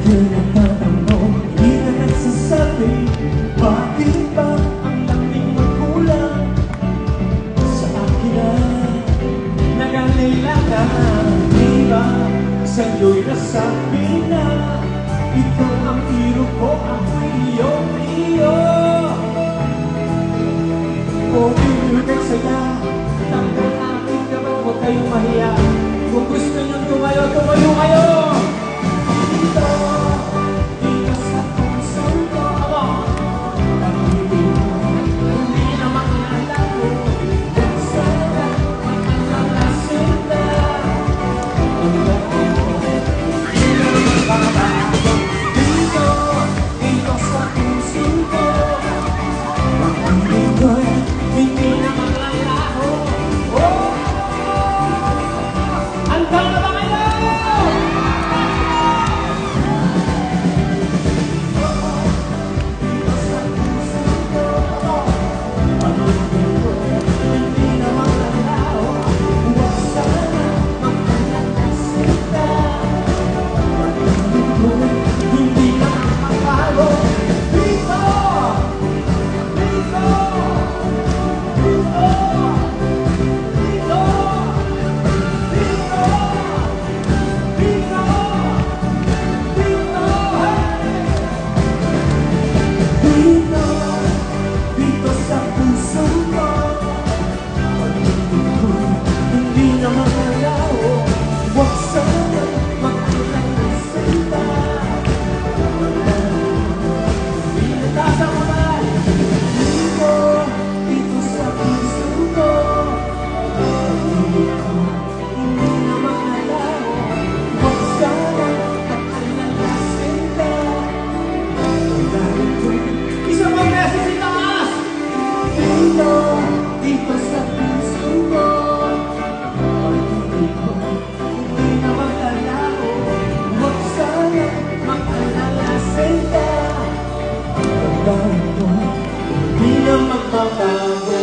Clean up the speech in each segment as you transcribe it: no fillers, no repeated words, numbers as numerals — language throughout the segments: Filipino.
Tinatanong, di na nagsasabi, bakit ba ang laming magkulang sa akin na nagalila ka? Di ba sa'yo'y nasabi na ikaw ang hero ko, ako'y iyong-iyo? O ibigay saya, tanggal aking naman, huwag kayong mahiya. Kung gusto niyong tumayo, tumayo kayo! Dito, dito sa puso ko, pag-ibig mo, hindi na makilala ko. Huwag sana magkakalasin na ang laki mo. Dito, dito sa puso ko, pag-ibig mo, hindi na maglalaho. Oh! Hanggang na ba kayo? Dito sa puso ko, pag-ibig mo, hindi na maglalaho. Huwag sana magkakalasin na ang laki mo, hindi na makapalo. Dito! Dito! Dito! Dito! Dito! Dito! Dito! Dito! Dito sa puso ko, pag-ibig ko, hindi na makalaho. Huwag sana magkakalasin pa. Pinatasan mo ba? Dito, dito sa puso ko, pag-ibig ko, hindi na makalaho. Huwag sana magkakalasin pa. Isa pang beses itaas! Dito, dito sa puso ko, pag-ibig ko, hindi na makalaho. Huwag sana magkakalasin pa. Pagdahil ko, hindi na magbabago.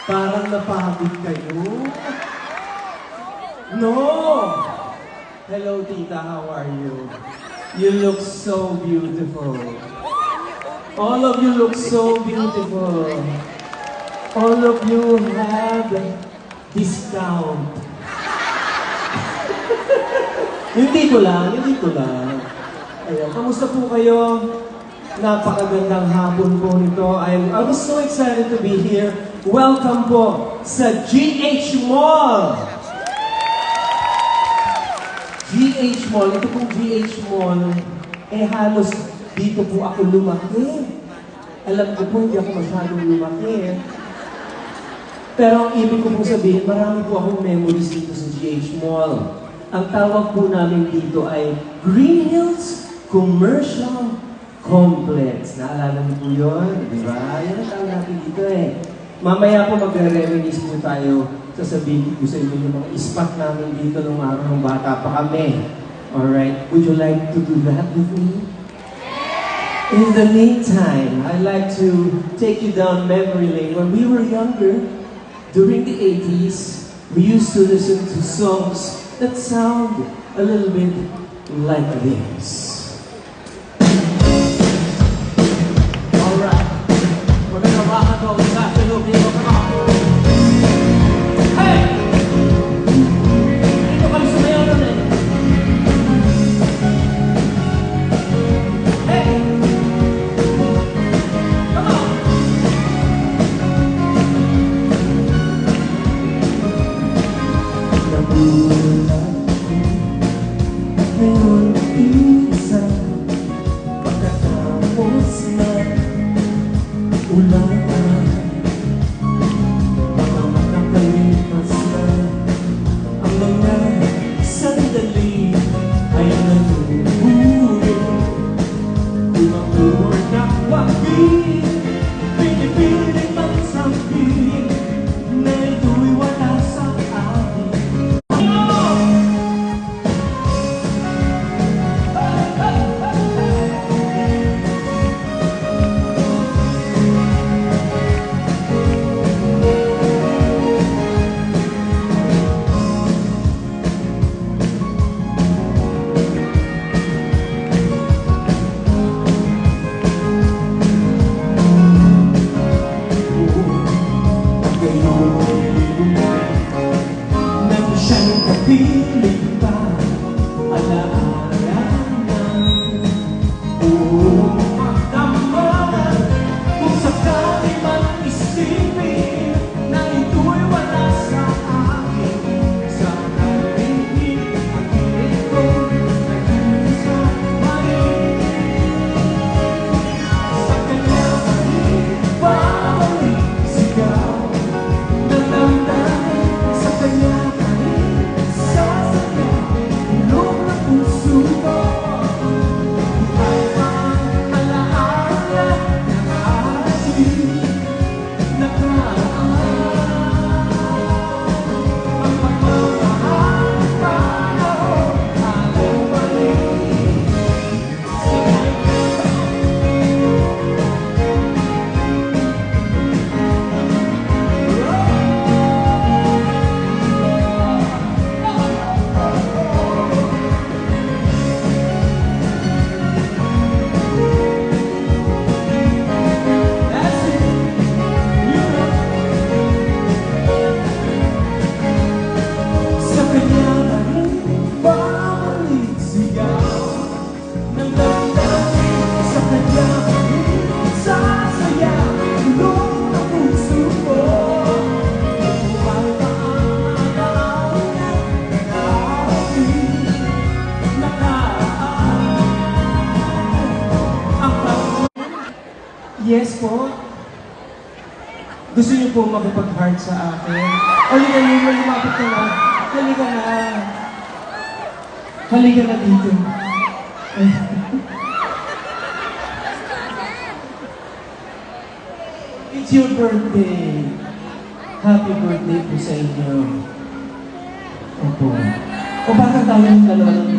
Parang napagod kayo. No! Hello, Tita. How are you? You look so beautiful. All of you look so beautiful. All of you have discount. Hindi ko lang. Ayan, kamusta po kayo? Napakagandang hapon po nito. I was so excited to be here. Welcome po sa GH Mall! GH Mall, ito pong GH Mall, halos dito po ako lumaki. Alam ko po, hindi ako masyadong lumaki. Pero ang ibig ko pong sabihin, marami po akong memories dito sa GH Mall. Ang tawag po namin dito ay Green Hills Commercial Complex. Naalala niyo po yun? Diba? Yan ang tawag natin dito Mamaya po magre-reminisce po tayo. Sasabihin ko sa inyo yung mga ispat namin dito nung araw ng bata pa kami. Alright? Would you like to do that with me? In the meantime, I'd like to take you down memory lane. When we were younger, during the 80s, we used to listen to songs that sound a little bit like this. Alright, we're gonna rock and roll this afternoon, people. Come on. Hey! Dito kami sumayaw nun Hey! Come on! Nabulat ngayon isa pagkatapos na ulan. Mga makakalipas na ang mga sandali ay nanuhuli. Kumamor na wagi, pinipilit ang sabihin na ito'y wala sa akin. piling pa alaala ng buong magdamag. Kung sakali man isipin na ito'y wala sa akin, sa kalihin ang piling ko naging sa mali. Sa kanya babalik sigaw ng damdamin, sa kanya sasaya ilong ng puso ko. Buhay pa ang alaala ng ating nakaraan. Ang pagmamahal pa ako ayaw balik sa kanya. That's it, you know. Sa kanya na rin babalik sigaw ng damdamin, sa kanya na rin sasaya ilong ng puso ko. Buhay pa ang alaala ng ating nakaraan. Ang yes po. Gusto niyo po makipag-heart sa akin? Halika niyo, lumapit ka na. Halika na. Halika na dito. Ay. It's your birthday. Happy birthday po sa inyo. Opo. O baka tayong dalawa lang